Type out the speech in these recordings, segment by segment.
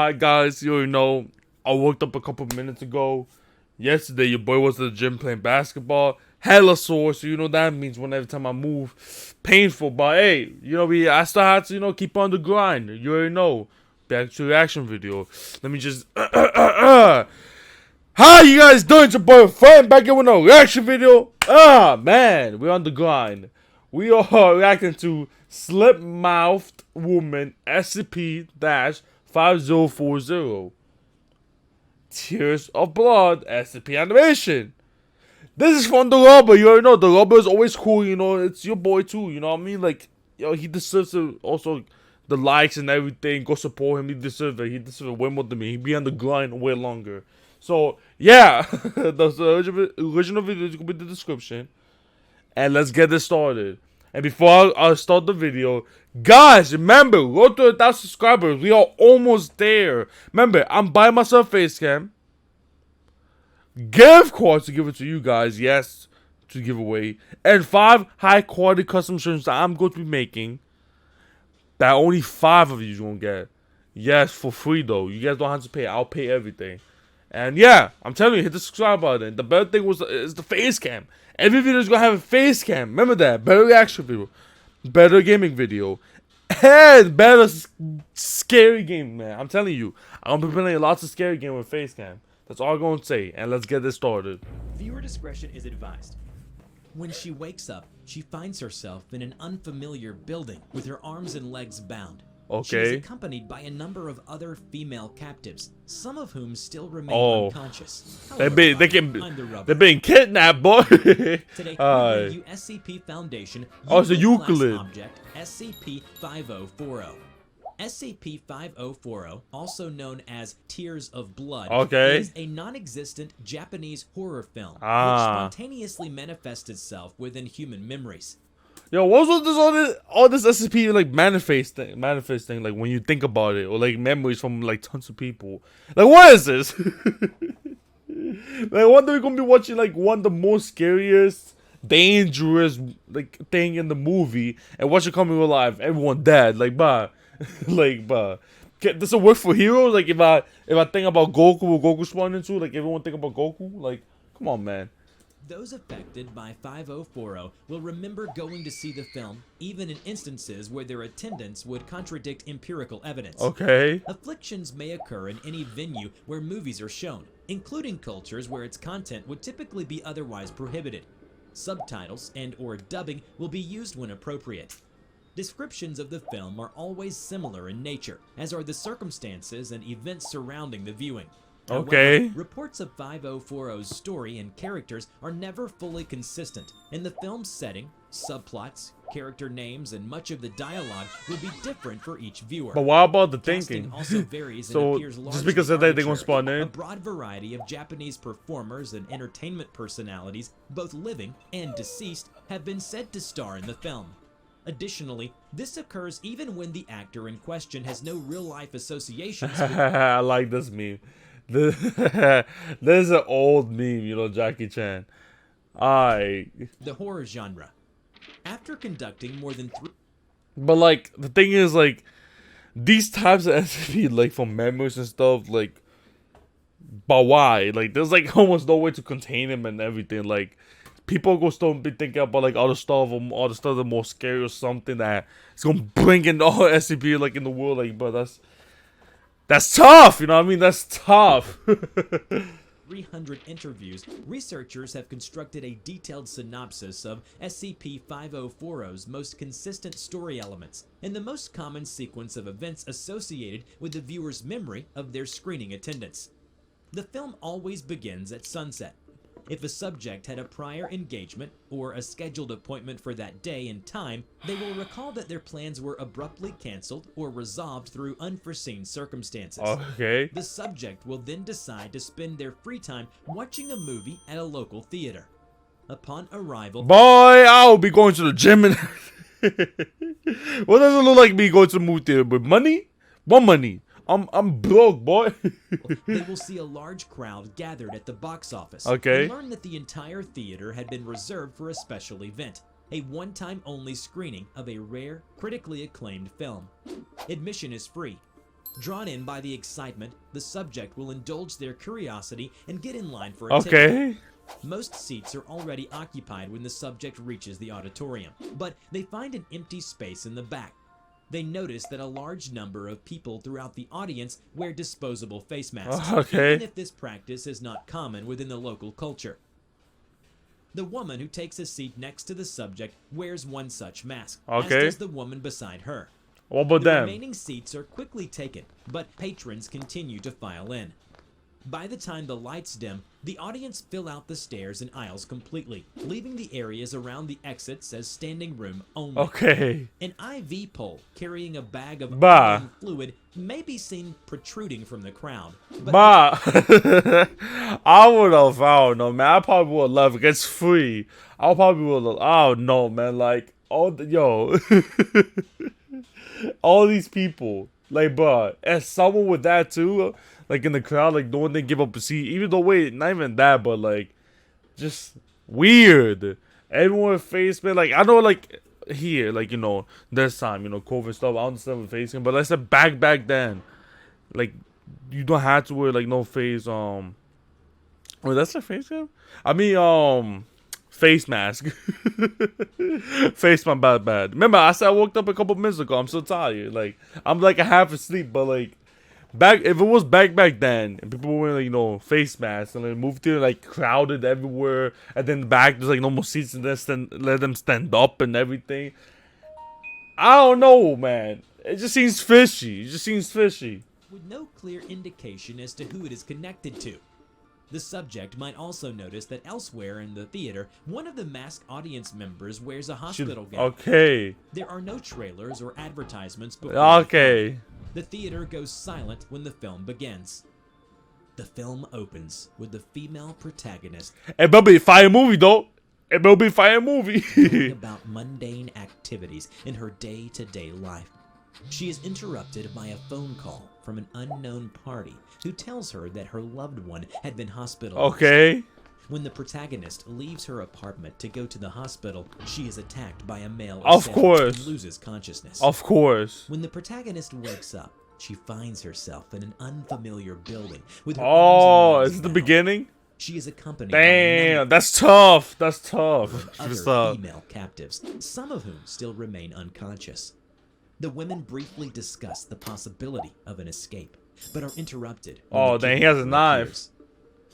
Alright guys, you already know, I woke up a couple minutes ago. Yesterday your boy was at the gym playing basketball. Hella sore, so you know that means whenever time I move, painful. But hey, you know I still had to keep on the grind. You already know. Back to the reaction video. Let me just how you guys doing? It's your boy Frank back here with a reaction video. Man, we're on the grind. We are reacting to Slit-Mouthed Woman SCP-5040. Tears of Blood SCP animation. This is from the Rubber. You already know the Rubber is always cool. It's your boy too. You know what I mean? Like, he deserves to also the likes and everything. Go support him. He deserves it. He deserves to win more than me. He be on the grind way longer. So yeah, the original video is gonna be in the description. And let's get this started. And before I start the video, guys, remember, road to 1,000 subscribers. We are almost there. Remember, I'm buying myself a face cam. Gift cards to give it to you guys. Yes, to give away. And 5 high quality custom shirts that I'm going to be making. That only 5 of you going to get. Yes, for free though. You guys don't have to pay. I'll pay everything. And yeah, I'm telling you, hit the subscribe button. The better thing is the face cam. Every video is gonna have a face cam. Remember that. Better reaction video, better gaming video, and better scary game, man. I'm telling you, I'm gonna be playing lots of scary game with face cam. That's all I'm gonna say. And let's get this started. Viewer discretion is advised. When she wakes up, she finds herself in an unfamiliar building with her arms and legs bound. She is Okay. accompanied by a number of other female captives, some of whom still remain unconscious. However, They're being kidnapped, boy. Today, we bring you SCP Foundation it's a Euclid object SCP-5040. SCP-5040, also known as Tears of Blood, is a non-existent Japanese horror film which spontaneously manifests itself within human memories. Yo, what's with all this SCP like manifest thing, like when you think about it, or like memories from like tons of people. Like, what is this? Like, one day we're gonna be watching like one of the most scariest, dangerous like thing in the movie, and watch it come in real life. Everyone dead. Like, bah, like, bah. Does it work for heroes? Like, if I think about Goku, will Goku spawn into? Like, everyone think about Goku? Like, come on, man. Those affected by 5040 will remember going to see the film, even in instances where their attendance would contradict empirical evidence. Okay. Afflictions may occur in any venue where movies are shown, including cultures where its content would typically be otherwise prohibited. Subtitles and/or dubbing will be used when appropriate. Descriptions of the film are always similar in nature, as are the circumstances and events surrounding the viewing. Okay. However, reports of 5040's story and characters are never fully consistent, and the film's setting, subplots, character names, and much of the dialogue will be different for each viewer. But what about the Casting thinking? also varies So, and appears just because of that, they're gonna spawn in? A broad variety of Japanese performers and entertainment personalities, both living and deceased, have been said to star in the film. Additionally, this occurs even when the actor in question has no real-life associations with I like this meme. This is an old meme, Jackie Chan. the horror genre. After conducting more than 3... But like, the thing is, like, these types of SCP, like, from memories and stuff, like, but why? Like, there's like almost no way to contain him and everything. Like, people go still be thinking about like all the stuff that more scary or something that it's gonna bring in all SCP like in the world. Like, but that's tough, you know what I mean? That's tough. 300 interviews, researchers have constructed a detailed synopsis of SCP-5040's most consistent story elements and the most common sequence of events associated with the viewer's memory of their screening attendance. The film always begins at sunset. If a subject had a prior engagement or a scheduled appointment for that day and time, they will recall that their plans were abruptly canceled or resolved through unforeseen circumstances. Okay. The subject will then decide to spend their free time watching a movie at a local theater. Upon arrival, Boy, I'll be going to the gym and what does it look like me going to the movie theater with money? What money? I'm broke, boy. they will see a large crowd gathered at the box office. Okay. And learn that the entire theater had been reserved for a special event, a one-time only screening of a rare, critically acclaimed film. Admission is free. Drawn in by the excitement, the subject will indulge their curiosity and get in line for a ticket. Okay. Most seats are already occupied when the subject reaches the auditorium, but they find an empty space in the back. They notice that a large number of people throughout the audience wear disposable face masks, Okay. even if this practice is not common within the local culture. The woman who takes a seat next to the subject wears one such mask, as Okay. does the woman beside her. What about The them? remaining seats are quickly taken, but patrons continue to file in. By the time the lights dim, the audience fill out the stairs and aisles completely, leaving the areas around the exits as standing room only. Okay. An IV pole carrying a bag of Bah. unknown fluid may be seen protruding from the crowd. But I would have, I don't know, man. I probably would have left. It's free. I probably would have, I don't know, man. Like, yo. All these people, like, bruh, as someone with that too, like in the crowd, like, no one didn't give up a seat. Even though, wait, not even that, but like, just weird. Everyone with face, man. Like, I know, like, here, like, you know, this time, you know, COVID stuff. I understand with facing, but let's say back then, like, you don't have to wear like no face. Wait, that's a face cam? I mean, face mask. Face my bad. Remember, I said I woke up a couple minutes ago. I'm so tired. Like, I'm like a half asleep, but like, if it was back then, and people were wearing, like, you know, face masks, and then moved there, like, crowded everywhere, and then back, there's like no more seats, and then let them stand up and everything. I don't know, man. It just seems fishy. with no clear indication as to who it is connected to. The subject might also notice that elsewhere in the theater, one of the masked audience members wears a hospital gown. Okay. There are no trailers or advertisements before Okay. the theater goes silent when the film begins. The film opens with the female protagonist It better be a fire movie, though. It better be a fire movie. talking about mundane activities in her day-to-day life. She is interrupted by a phone call from an unknown party who tells her that her loved one had been hospitalized. Okay. When the protagonist leaves her apartment to go to the hospital, she is attacked by a male Of assailant course. and loses consciousness. Of course. When the protagonist wakes up, she finds herself in an unfamiliar building with her Oh, arms is and it the legs bound. beginning? She is accompanied Damn, by a that's tough. That's number tough. of other female captives, some of whom still remain unconscious. The women briefly discuss the possibility of an escape, but are interrupted. when Oh, the dang, he has a kidnapper knife. appears.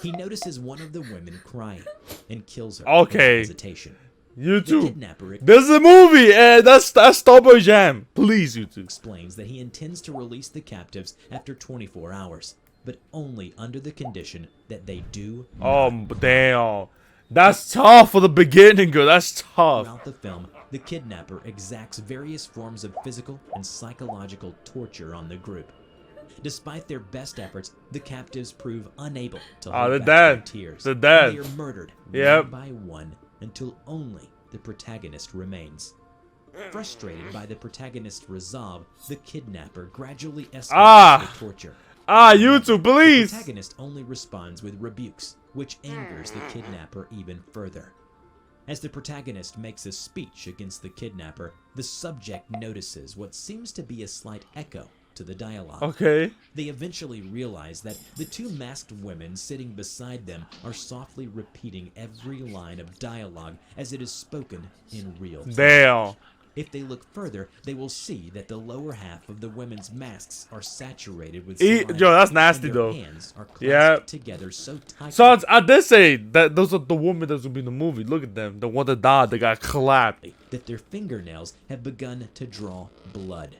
He notices one of the women crying and kills her Okay. without hesitation. You The too. kidnapper This is a movie, and that's Starboy Jam. Please, you two. explains that he intends to release the captives after 24 hours, but only under the condition that they do Damn. That's tough for the beginning, girl. That's tough. Throughout the film, the kidnapper exacts various forms of physical and psychological torture on the group. Despite their best efforts, the captives prove unable to hold they're back their dead. tears. They're dead. And they are murdered Yep. one by one until only the protagonist remains. Frustrated by the protagonist's resolve, the kidnapper gradually escalates the torture. You two, The please. protagonist only responds with rebukes, which angers the kidnapper even further. As the protagonist makes a speech against the kidnapper, the subject notices what seems to be a slight echo to the dialogue. Okay. They eventually realize that the two masked women sitting beside them are softly repeating every line of dialogue as it is spoken in real time. Damn. If they look further, they will see that the lower half of the women's masks are saturated with Yo, saliva, that's nasty, and their though. hands are clasped Yeah. together so tightly. So I did say that those are the women that's gonna be in the movie. Look at them. The one that died, they got clapped. that their fingernails have begun to draw blood.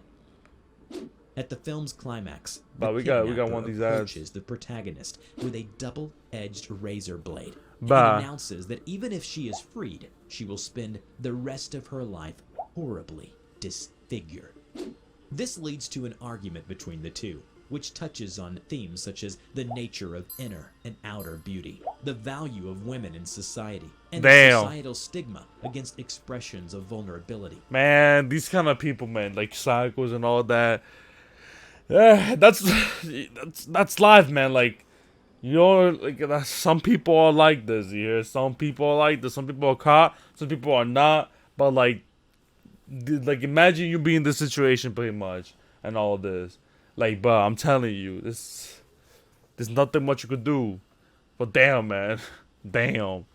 At the film's climax, the Bah, we got kidnapper one of these ads. approaches the protagonist with a double-edged razor blade Bah. and announces that even if she is freed, she will spend the rest of her life horribly disfigured. This leads to an argument between the two, which touches on themes such as the nature of inner and outer beauty, the value of women in society, and the Damn. societal stigma against expressions of vulnerability. Man, these kind of people, man, like psychos and all that. Yeah, that's life, man. Like, you know, like some people are like this. You hear? Some people are like this. Some people are caught. Some people are not. But like imagine you being in this situation, pretty much, and all this. Like, but I'm telling you, there's nothing much you could do. But damn, man. Damn.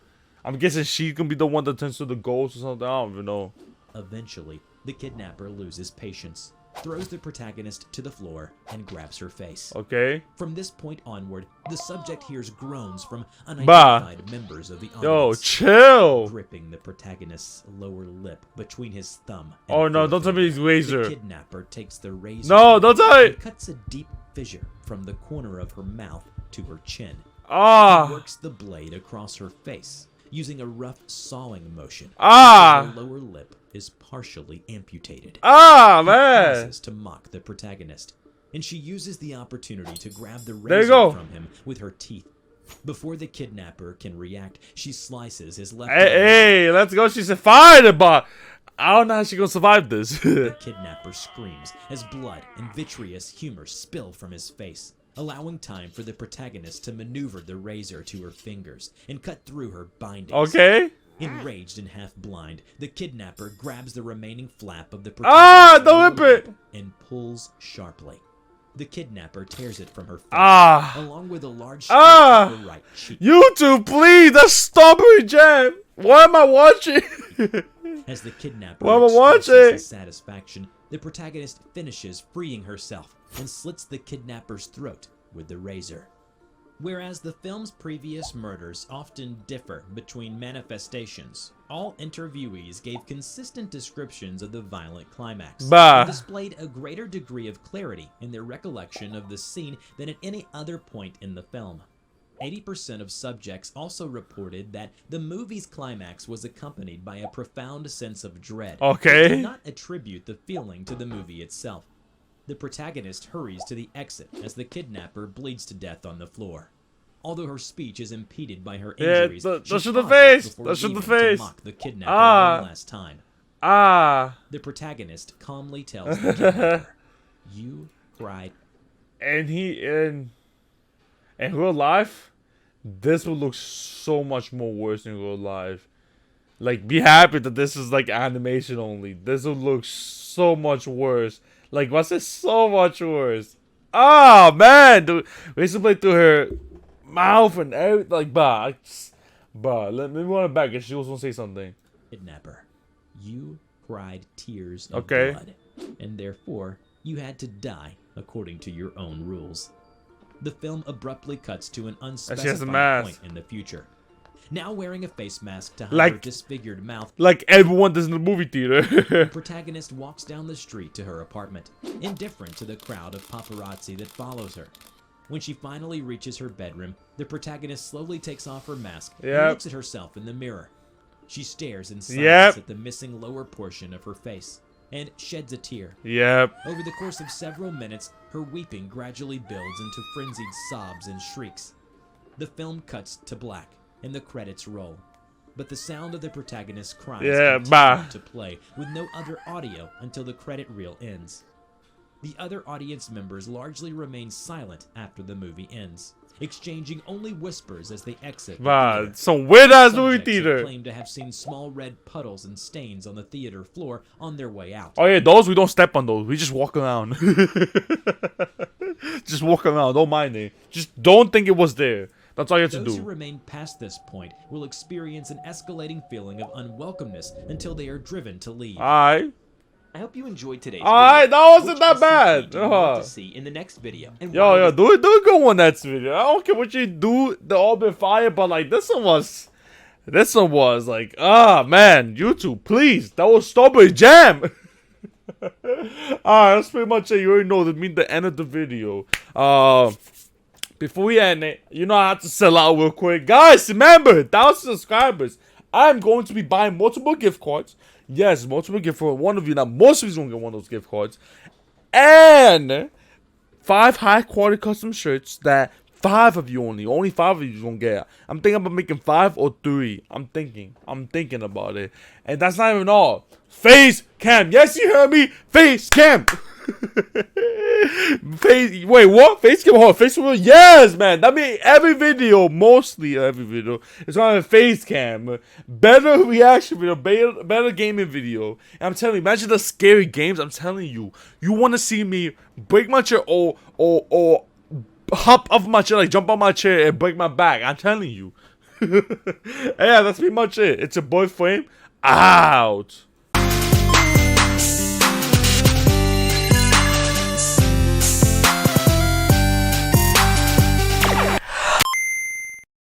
I'm guessing she can be the one that turns to the ghost or something. I don't even know. Eventually, the kidnapper loses patience, throws the protagonist to the floor, and grabs her face. Okay. From this point onward, the subject hears groans from Bah. unidentified members of the Yo, audience, chill. gripping the protagonist's lower lip between his thumb and Oh no, don't tell me forefinger. he's razor. The kidnapper takes the razor No, don't tell and me. cuts a deep fissure from the corner of her mouth to her chin. Ah. Works the blade across her face, using a rough sawing motion. Ah. Her lower lip is partially amputated. Ah, She man. pauses to mock the protagonist, and she uses the opportunity to grab the There you razor go. from him with her teeth. Before the kidnapper can react, she slices his left Hey, arm. hey, let's go. She survived, but I don't know how she gonna survive this. The kidnapper screams as blood and vitreous humor spill from his face, allowing time for the protagonist to maneuver the razor to her fingers and cut through her bindings. Okay. Enraged and half blind, the kidnapper grabs the remaining flap of the Ah, protagonist's don't lower whip it. lip and pulls sharply. The kidnapper tears it from her face, Ah. along with a large strip Ah. of her right cheek. YouTube, please. That's strawberry jam. What am I watching? As the kidnapper What am I expresses watching? his satisfaction, the protagonist finishes freeing herself and slits the kidnapper's throat with the razor. Whereas the film's previous murders often differ between manifestations, all interviewees gave consistent descriptions of the violent climax Bah. and displayed a greater degree of clarity in their recollection of the scene than at any other point in the film. 80% of subjects also reported that the movie's climax was accompanied by a profound sense of dread. Okay. They did not attribute the feeling to the movie itself. The protagonist hurries to the exit as the kidnapper bleeds to death on the floor. Although her speech is impeded by her Yeah, injuries, th- she that's in the pauses face. before That's in the leaving face. to mock the kidnapper Ah. one last time. Ah. The protagonist calmly tells the kidnapper, "You cried." And in real life, this will look so much more worse in real life. Like, be happy that this is like animation only. This will look so much worse. Like, what's it? So much worse. Ah, man, dude, we used to play through her mouth and everything. Like, let me run it back, and she was gonna say something. Kidnapper, you cried tears of Okay. blood, and therefore you had to die according to your own rules. The film abruptly cuts to an she has a unspecified mask. point in the future. Now wearing a face mask to hide Like- her disfigured mouth, Like everyone does in the movie the theater. protagonist walks down the street to her apartment, indifferent to the crowd of paparazzi that follows her. When she finally reaches her bedroom, the protagonist slowly takes off her mask and Yep. looks at herself in the mirror. She stares in silence Yep. at the missing lower portion of her face and sheds a tear. Yep. Over the course of several minutes, her weeping gradually builds into frenzied sobs and shrieks. The film cuts to black, and the credits roll. But the sound of the protagonist's cries Yeah, continues bah. to play, with no other audio until the credit reel ends. The other audience members largely remain silent after the movie ends, exchanging only whispers as they exit the Bah, theater. some weird ass movie Subjects have theater. claimed to have seen small red puddles and stains on the theater floor on their way out. Oh yeah, those we don't step on those. We just walk around. Just walk around. Don't mind it. Just don't think it was there. That's all you have to Those who do. remain past this point will experience an escalating feeling of unwelcomeness until they are driven to leave. Alright. I hope you enjoyed today's Alright, video. that wasn't Which that SCP bad. do you want to see in the next video? And Yo, why yo, does- do a good one next video. I don't care what you do. They're all been fire, but like this one was like, man, YouTube, please. That was strawberry jam. Alright, that's pretty much it. You already know that means the end of the video. Before we end it, you know I have to sell out real quick. Guys, remember, 1,000 subscribers. I'm going to be buying multiple gift cards. Yes, multiple gift cards. One of you, not most of you, is going to get one of those gift cards. And 5 high quality custom shirts that 5 of you only 5 of you gonna get. I'm thinking about making 5 or 3. I'm thinking about it. And that's not even all. Face cam. Yes, you heard me. Face cam. Wait, what? Face cam? Hold on, face cam? Yes, man. That means every video, mostly every video, is on a face cam. Better reaction video, better gaming video. And I'm telling you, imagine the scary games. I'm telling you, you want to see me break my chair or hop off my chair, like jump on my chair and break my back. I'm telling you. Yeah, that's pretty much it. It's a boy frame out.